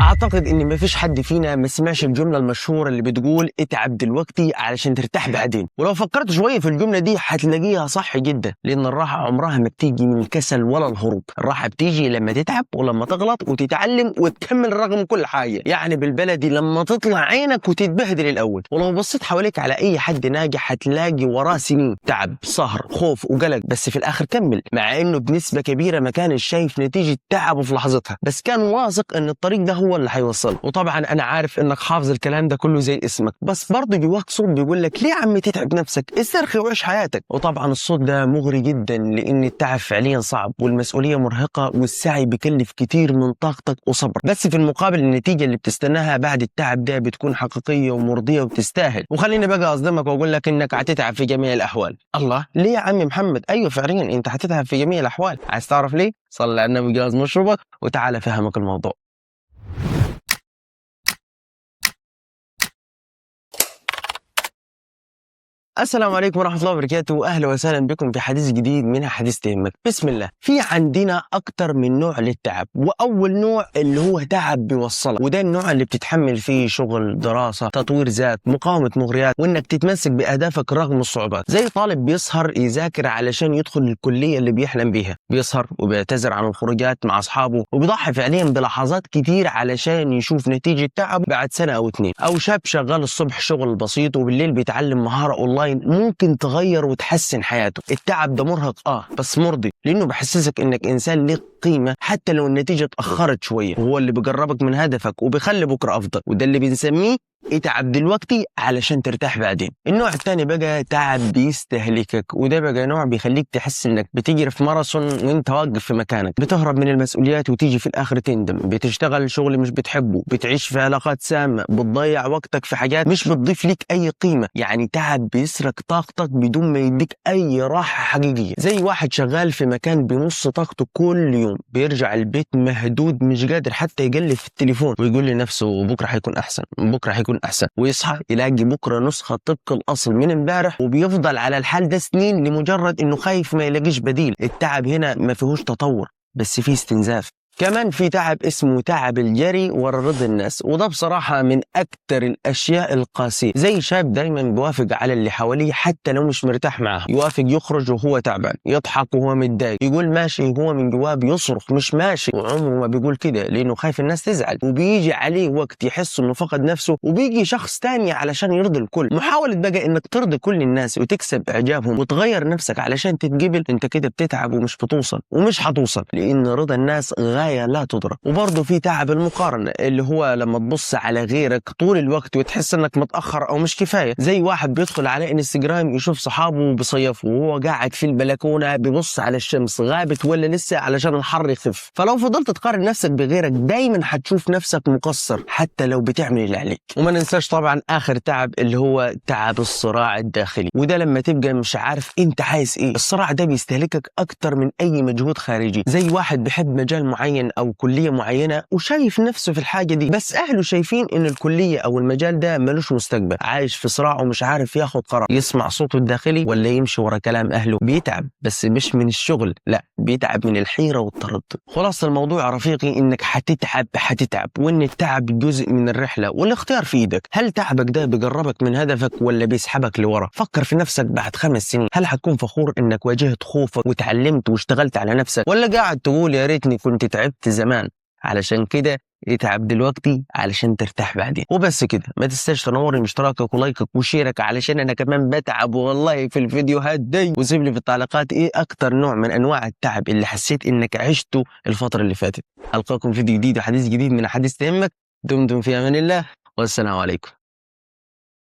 اعتقد ان مفيش حد فينا ما سمعش الجمله المشهوره اللي بتقول اتعب دلوقتي علشان ترتاح بعدين. ولو فكرت شويه في الجمله دي هتلاقيها صح جدا، لان الراحه عمرها ما بتيجي من الكسل ولا الهروب. الراحه بتيجي لما تتعب ولما تغلط وتتعلم وتكمل رغم كل حاجه، يعني بالبلدي لما تطلع عينك وتتبهدل الاول. ولو بصيت حواليك على اي حد ناجح هتلاقي وراه سنين تعب، سهر، خوف وقلق، بس في الاخر كمل، مع انه بنسبه كبيره ما كانش شايف نتيجه تعبه في لحظتها، بس كان واثق ان الطريق ده هو اللي هيوصله. وطبعا انا عارف انك حافظ الكلام ده كله زي اسمك، بس برضه جواك صوت بيقول لك ليه يا عم تتعب نفسك، استرخي وعيش حياتك. وطبعا الصوت ده مغري جدا، لان التعب فعليا صعب والمسؤوليه مرهقه والسعي بيكلف كتير من طاقتك وصبرك، بس في المقابل النتيجه اللي بتستناها بعد التعب ده بتكون حقيقيه ومرضيه وتستاهل. وخليني بقى اصدمك واقول لك انك هتتعب في جميع الاحوال. الله، ليه يا عم محمد؟ ايوه فعليا انت هتتعب في جميع الاحوال. عايز تعرف ليه؟ صلي على النبي، جهز مشروبك وتعال افهمك الموضوع. السلام عليكم ورحمة الله وبركاته، وأهلا وسهلا بكم في حديث جديد من حديث تهمك. بسم الله. في عندنا أكتر من نوع للتعب، وأول نوع اللي هو تعب بيوصلك، وده النوع اللي بتتحمل فيه شغل، دراسة، تطوير ذات، مقاومة مغريات، وإنك تتمسك بأهدافك رغم الصعوبات. زي طالب بيسهر يذاكر علشان يدخل الكلية اللي بيحلم بيها، بيسهر وبيعتذر عن الخروجات مع أصحابه وبيضحي فعليا بلحظات كتير علشان يشوف نتيجة تعب بعد سنة أو اتنين. أو شاب شغال الصبح شغل بسيط وبالليل بيتعلم مهارة أونلاين ممكن تغير وتحسن حياته. التعب ده مرهق بس مرضي، لانه بحسسك انك انسان ليك قيمه حتى لو النتيجه اتاخرت شويه، وهو اللي بيقربك من هدفك وبيخلي بكره افضل، وده اللي بنسميه اتعب دلوقتي علشان ترتاح بعدين. النوع الثاني بقى تعب بيستهلكك، وده بقى نوع بيخليك تحس انك بتجري في ماراثون وانت واقف في مكانك، بتهرب من المسؤوليات وتيجي في الاخر تندم، بتشتغل شغل مش بتحبه، بتعيش في علاقات سامه، بتضيع وقتك في حاجات مش بتضيف لك اي قيمه. يعني تعب بيسرق طاقتك بدون ما يديك اي راحه حقيقيه. زي واحد شغال في مكان بنص طاقته كل يوم، بيرجع البيت مهدود مش قادر حتى يقلب في التليفون، ويقول لنفسه بكره هيكون احسن، بكره هيكون احسن، ويصحى يلاقي بكره نسخه طبق الاصل من امبارح، وبيفضل على الحال ده سنين لمجرد انه خايف ما يلاقيش بديل. التعب هنا ما فيهوش تطور، بس فيه استنزاف. كمان في تعب اسمه تعب الجري ورا رضا الناس، وده بصراحة من أكتر الأشياء القاسية. زي شاب دايما بيوافق على اللي حواليه حتى لو مش مرتاح معاه، يوافق يخرج وهو تعبان، يضحك وهو متضايق، يقول ماشي وهو من جواه بيصرخ مش ماشي، وعمره ما بيقول كده لأنه خايف الناس تزعل. وبيجي عليه وقت يحس إنه فقد نفسه وبيجي شخص تاني علشان يرضي الكل. محاولة بقى إنك ترضي كل الناس وتكسب إعجابهم وتغير نفسك علشان تتقبل، أنت كده بتتعب ومش بتوصل ومش هتوصل، لأن رضا الناس غاية لا تدرك. وبرضه في تعب المقارنة، اللي هو لما تبص على غيرك طول الوقت وتحس انك متأخر او مش كفاية. زي واحد بيدخل على انستجرام يشوف صحابه بيصيفوا وهو قاعد في البلكونة بيبص على الشمس غابت ولا لسه علشان الحر يخف. فلو فضلت تقارن نفسك بغيرك دايما هتشوف نفسك مقصر حتى لو بتعمل اللي عليك. وما ننساش طبعا اخر تعب اللي هو تعب الصراع الداخلي، وده لما تبقى مش عارف انت عايز ايه. الصراع ده بيستهلكك اكتر من اي مجهود خارجي. زي واحد بيحب مجال معين او كلية معينة وشايف نفسه في الحاجة دي، بس أهله شايفين إن الكلية أو المجال ده ملوش مستقبل، عايش في صراع ومش عارف ياخد قرار، يسمع صوته الداخلي ولا يمشي ورا كلام أهله. بيتعب بس مش من الشغل، لا بيتعب من الحيرة والتردد. خلاص الموضوع يا رفيقي إنك هتتعب، وإن التعب جزء من الرحلة والاختيار في إيدك. هل تعبك ده بيقربك من هدفك ولا بيسحبك لورا؟ فكر في نفسك بعد 5 سنين، هل هتكون فخور إنك واجهت خوفك وتعلمت واشتغلت على نفسك، ولا قاعد تقول يا ريتني كنت تعبت زمان؟ علشان كده اتعب دلوقتي علشان ترتاح بعدين. وبس كده، ما تنساش تنورني باشتراكك ولايكك وشيرك علشان انا كمان بتعب والله في الفيديوهات دي. وسيب لي في التعليقات ايه اكتر نوع من انواع التعب اللي حسيت انك عشته الفترة اللي فاتت. القاكم فيديو جديد وحديث جديد من حديث تهمك. دمتم في امان الله والسلام عليكم.